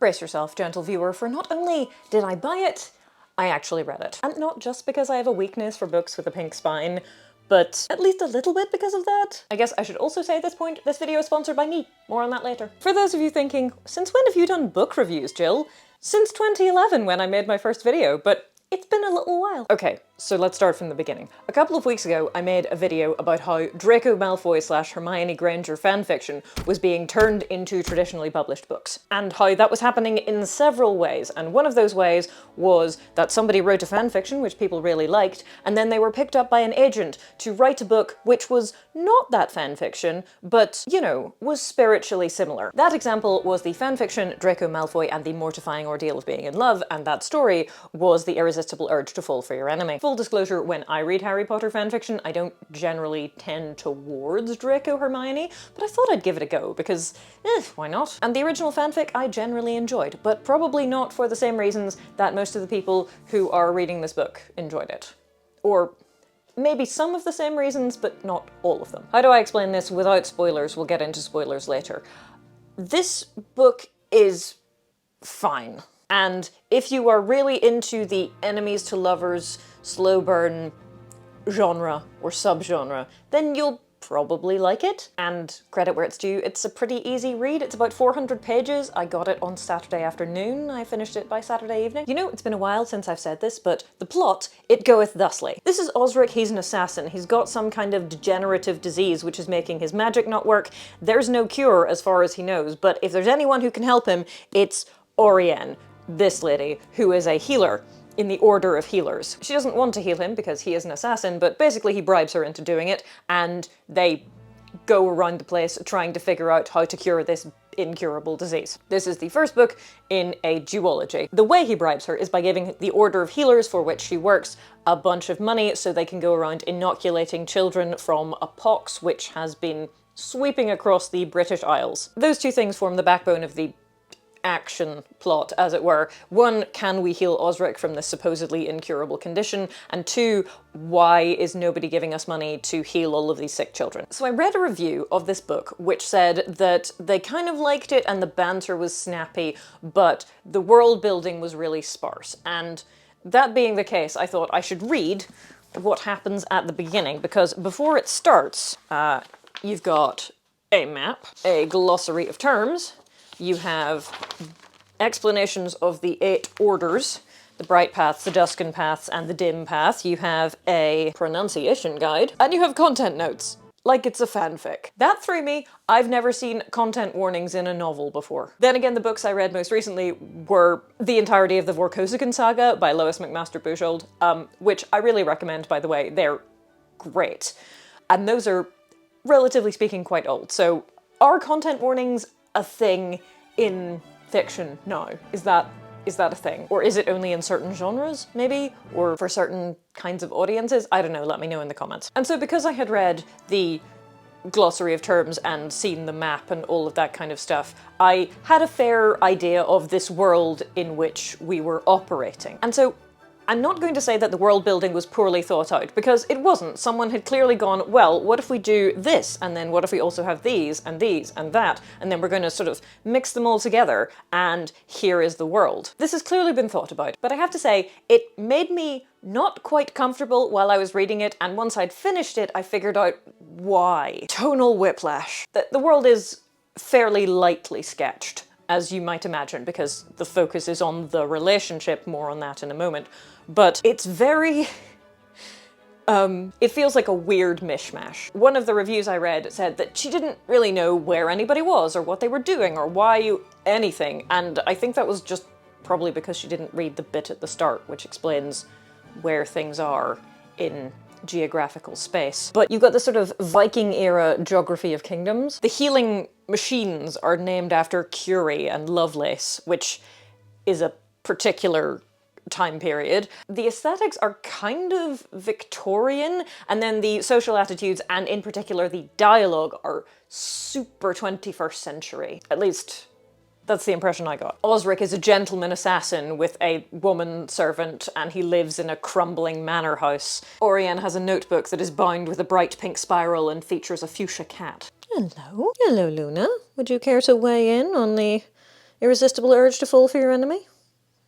Brace yourself, gentle viewer, for not only did I buy it, I actually read it. And not just because I have a weakness for books with a pink spine, but at least a little bit because of that. I guess I should also say at this point, this video is sponsored by me. More on that later. For those of you thinking, since when have you done book reviews, Jill? Since 2011 when I made my first video, but it's been a little while. Okay, so let's start from the beginning. A couple of weeks ago, I made a video about how Draco Malfoy / Hermione Granger fanfiction was being turned into traditionally published books, and how that was happening in several ways, and one of those ways was that somebody wrote a fanfiction which people really liked, and then they were picked up by an agent to write a book which was not that fanfiction, but, you know, was spiritually similar. That example was the fanfiction Draco Malfoy and the Mortifying Ordeal of Being in Love, and that story was the irresistible urge to fall for your enemy. Full disclosure, when I read Harry Potter fanfiction, I don't generally tend towards Draco Hermione, but I thought I'd give it a go, because, why not? And the original fanfic I generally enjoyed, but probably not for the same reasons that most of the people who are reading this book enjoyed it. Or maybe some of the same reasons, but not all of them. How do I explain this without spoilers? We'll get into spoilers later. This book is fine. And if you are really into the enemies to lovers, slow burn genre or subgenre, then you'll probably like it. And credit where it's due, it's a pretty easy read. It's about 400 pages. I got it on Saturday afternoon. I finished it by Saturday evening. You know, it's been a while since I've said this, but the plot, it goeth thusly. This is Osric, he's an assassin. He's got some kind of degenerative disease which is making his magic not work. There's no cure as far as he knows, but if there's anyone who can help him, it's Orienne, this lady, who is a healer in the Order of Healers. She doesn't want to heal him because he is an assassin, but basically he bribes her into doing it, and they go around the place trying to figure out how to cure this incurable disease. This is the first book in a duology. The way he bribes her is by giving the Order of Healers, for which she works, a bunch of money so they can go around inoculating children from a pox which has been sweeping across the British Isles. Those two things form the backbone of the action plot, as it were. One, can we heal Osric from this supposedly incurable condition? And two, why is nobody giving us money to heal all of these sick children? So I read a review of this book which said that they kind of liked it and the banter was snappy, but the world building was really sparse. And that being the case, I thought I should read what happens at the beginning, because before it starts, you've got a map, a glossary of terms, you have explanations of the 8 orders, the bright paths, the dusken paths, and the dim path. You have a pronunciation guide, and you have content notes, like it's a fanfic. That threw me. I've never seen content warnings in a novel before. Then again, the books I read most recently were the entirety of the Vorkosigan saga by Lois McMaster Bujold, which I really recommend, by the way. They're great. And those are, relatively speaking, quite old. So are content warnings a thing in fiction now? Is that a thing? Or is it only in certain genres, maybe? Or for certain kinds of audiences? I don't know, let me know in the comments. And so because I had read the glossary of terms and seen the map and all of that kind of stuff, I had a fair idea of this world in which we were operating. And so I'm not going to say that the world building was poorly thought out, because it wasn't. Someone had clearly gone, well, what if we do this, and then what if we also have these, and that, and then we're going to sort of mix them all together, and here is the world. This has clearly been thought about, but I have to say, it made me not quite comfortable while I was reading it, and once I'd finished it, I figured out why. Tonal whiplash. The world is fairly lightly sketched, as you might imagine, because the focus is on the relationship, more on that in a moment. But it's very, it feels like a weird mishmash. One of the reviews I read said that she didn't really know where anybody was, or what they were doing, or why anything, and I think that was just probably because she didn't read the bit at the start, which explains where things are in geographical space. But you've got this sort of Viking-era geography of kingdoms. The healing machines are named after Curie and Lovelace, which is a particular time period. The aesthetics are kind of Victorian, and then the social attitudes, and in particular the dialogue, are super 21st century. At least that's the impression I got. Osric is a gentleman assassin with a woman servant, and he lives in a crumbling manor house. Orienne has a notebook that is bound with a bright pink spiral and features a fuchsia cat. Hello. Hello, Luna. Would you care to weigh in on the Irresistible urge to fall for your enemy?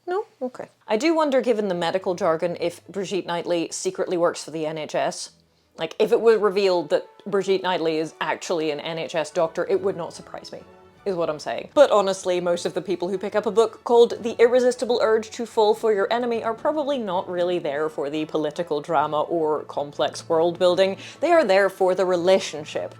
No? Okay. I do wonder, given the medical jargon, if Brigitte Knightley secretly works for the NHS. Like, if it were revealed that Brigitte Knightley is actually an NHS doctor, it would not surprise me, is what I'm saying. But honestly, most of the people who pick up a book called The Irresistible Urge to Fall for Your Enemy are probably not really there for the political drama or complex world building. They are there for the relationship.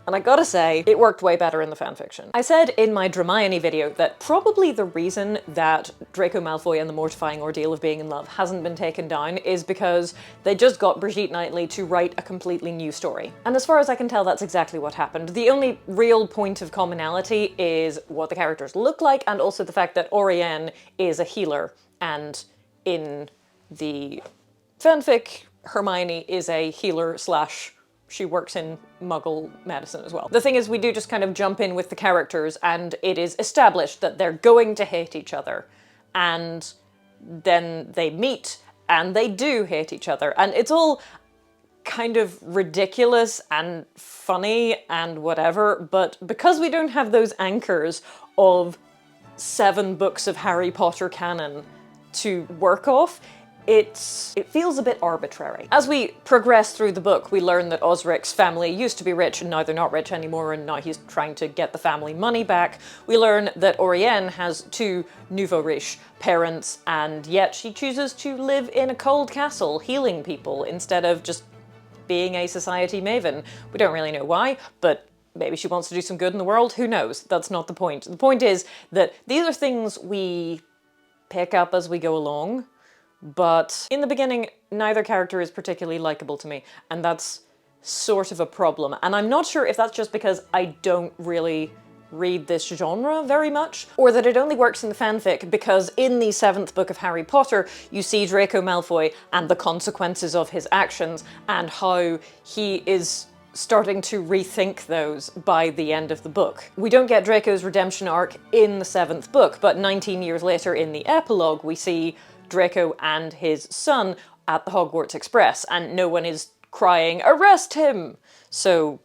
And I gotta say, it worked way better in the fanfiction. I said in my Dramione video that probably the reason that Draco Malfoy and the Mortifying Ordeal of Being in Love hasn't been taken down is because they just got Brigitte Knightley to write a completely new story. And as far as I can tell, that's exactly what happened. The only real point of commonality is what the characters look like, and also the fact that Oriane is a healer, and in the fanfic, Hermione is a healer slash she works in Muggle medicine as well. The thing is, we do just kind of jump in with the characters and it is established that they're going to hate each other. And then they meet and they do hate each other. And it's all kind of ridiculous and funny and whatever, but because we don't have those anchors of 7 books of Harry Potter canon to work off, it feels a bit arbitrary. As we progress through the book, we learn that Osric's family used to be rich and now they're not rich anymore, and now he's trying to get the family money back. We learn that Oriane has 2 nouveau riche parents, and yet she chooses to live in a cold castle, healing people, instead of just being a society maven. We don't really know why, but maybe she wants to do some good in the world, who knows? That's not the point. The point is that these are things we pick up as we go along, but in the beginning, neither character is particularly likable to me, and that's sort of a problem. And I'm not sure if that's just because I don't really read this genre very much, or that it only works in the fanfic because in the 7th book of Harry Potter, you see Draco Malfoy and the consequences of his actions, and how he is starting to rethink those by the end of the book. We don't get Draco's redemption arc in the 7th book, but 19 years later in the epilogue, we see Draco and his son at the Hogwarts Express, and no one is crying, "Arrest him!" So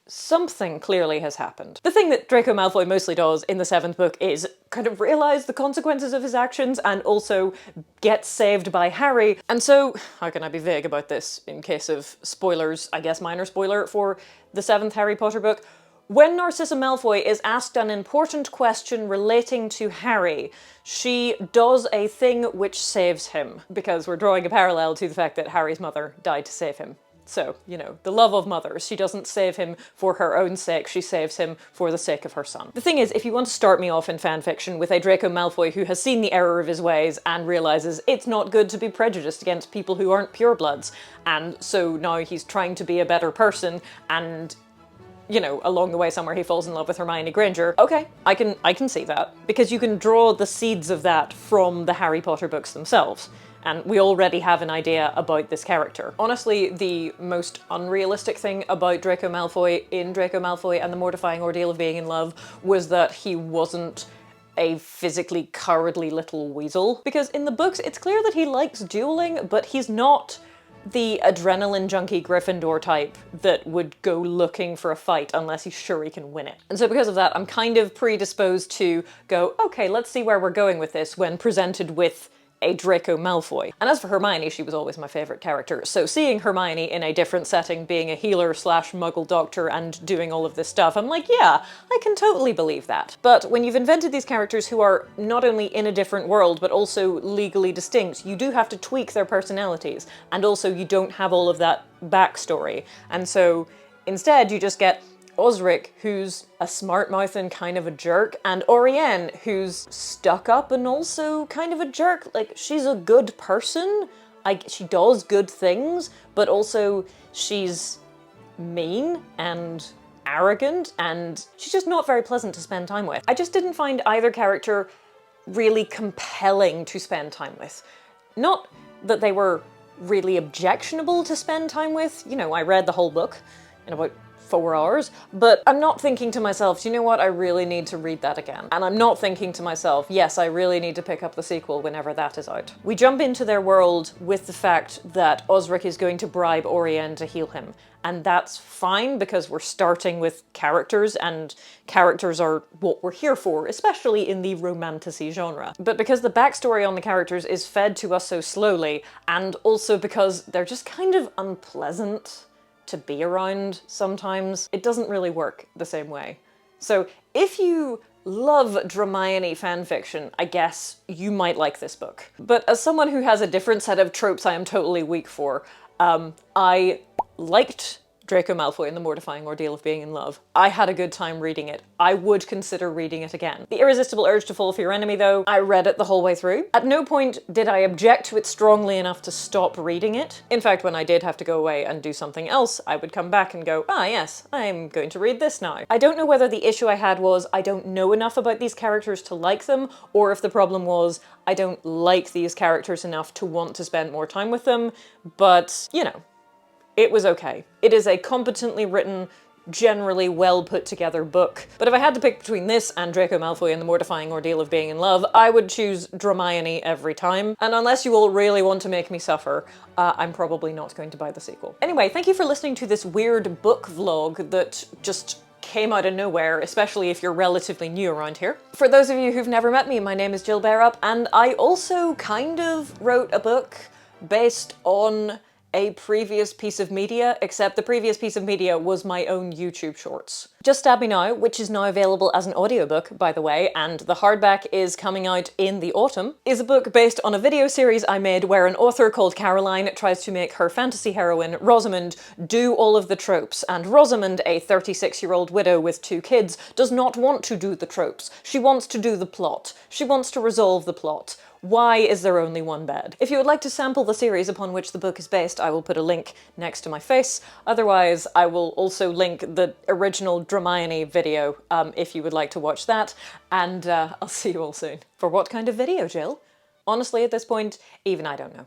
something clearly has happened. The thing that Draco Malfoy mostly does in the 7th book is kind of realise the consequences of his actions and also get saved by Harry. And so, how can I be vague about this in case of spoilers, I guess minor spoiler for the 7th Harry Potter book? When Narcissa Malfoy is asked an important question relating to Harry, she does a thing which saves him, because we're drawing a parallel to the fact that Harry's mother died to save him. So, you know, the love of mothers. She doesn't save him for her own sake, she saves him for the sake of her son. The thing is, if you want to start me off in fanfiction with a Draco Malfoy who has seen the error of his ways and realises it's not good to be prejudiced against people who aren't purebloods, and so now he's trying to be a better person, and you know, along the way somewhere he falls in love with Hermione Granger. Okay, I can see that. Because you can draw the seeds of that from the Harry Potter books themselves. And we already have an idea about this character. Honestly, the most unrealistic thing about Draco Malfoy in Draco Malfoy and the Mortifying Ordeal of Being in Love was that he wasn't a physically cowardly little weasel. Because in the books, it's clear that he likes dueling, but he's not the adrenaline junkie Gryffindor type that would go looking for a fight unless he's sure he can win it. And so because of that, I'm kind of predisposed to go, okay, let's see where we're going with this when presented with a Draco Malfoy. And as for Hermione, she was always my favourite character, so seeing Hermione in a different setting, being a healer slash muggle doctor and doing all of this stuff, I'm like, yeah, I can totally believe that. But when you've invented these characters who are not only in a different world, but also legally distinct, you do have to tweak their personalities, and also you don't have all of that backstory. And so instead you just get Osric, who's a smart mouth and kind of a jerk, and Oriane, who's stuck up and also kind of a jerk. Like, she's a good person, she does good things, but also she's mean and arrogant, and she's just not very pleasant to spend time with. I just didn't find either character really compelling to spend time with. Not that they were really objectionable to spend time with. You know, I read the whole book in about 4 hours, but I'm not thinking to myself, you know what, I really need to read that again. And I'm not thinking to myself, yes, I really need to pick up the sequel whenever that is out. We jump into their world with the fact that Osric is going to bribe Orien to heal him. And that's fine because we're starting with characters, and characters are what we're here for, especially in the romantasy genre. But because the backstory on the characters is fed to us so slowly, and also because they're just kind of unpleasant to be around sometimes, it doesn't really work the same way. So if you love Dramione fanfiction, I guess you might like this book. But as someone who has a different set of tropes I am totally weak for, I liked Draco Malfoy and the Mortifying Ordeal of Being in Love. I had a good time reading it. I would consider reading it again. The Irresistible Urge to Fall for Your Enemy, though, I read it the whole way through. At no point did I object to it strongly enough to stop reading it. In fact, when I did have to go away and do something else, I would come back and go, ah yes, I'm going to read this now. I don't know whether the issue I had was I don't know enough about these characters to like them, or if the problem was I don't like these characters enough to want to spend more time with them, but, you know, it was okay. It is a competently written, generally well put together book. But if I had to pick between this and Draco Malfoy and the Mortifying Ordeal of Being in Love, I would choose Dramione every time. And unless you all really want to make me suffer, I'm probably not going to buy the sequel. Anyway, thank you for listening to this weird book vlog that just came out of nowhere, especially if you're relatively new around here. For those of you who've never met me, my name is Jill Bearup, and I also kind of wrote a book based on a previous piece of media, except the previous piece of media was my own YouTube shorts. Just Stab Me Now, which is now available as an audiobook, by the way, and the hardback is coming out in the autumn, is a book based on a video series I made where an author called Caroline tries to make her fantasy heroine, Rosamund, do all of the tropes, and Rosamund, a 36-year-old widow with 2 kids, does not want to do the tropes. She wants to do the plot. She wants to resolve the plot. Why is there only one bed? If you would like to sample the series upon which the book is based, I will put a link next to my face. Otherwise, I will also link the original Dramione video if you would like to watch that. And I'll see you all soon. For what kind of video, Jill? Honestly, at this point, even I don't know.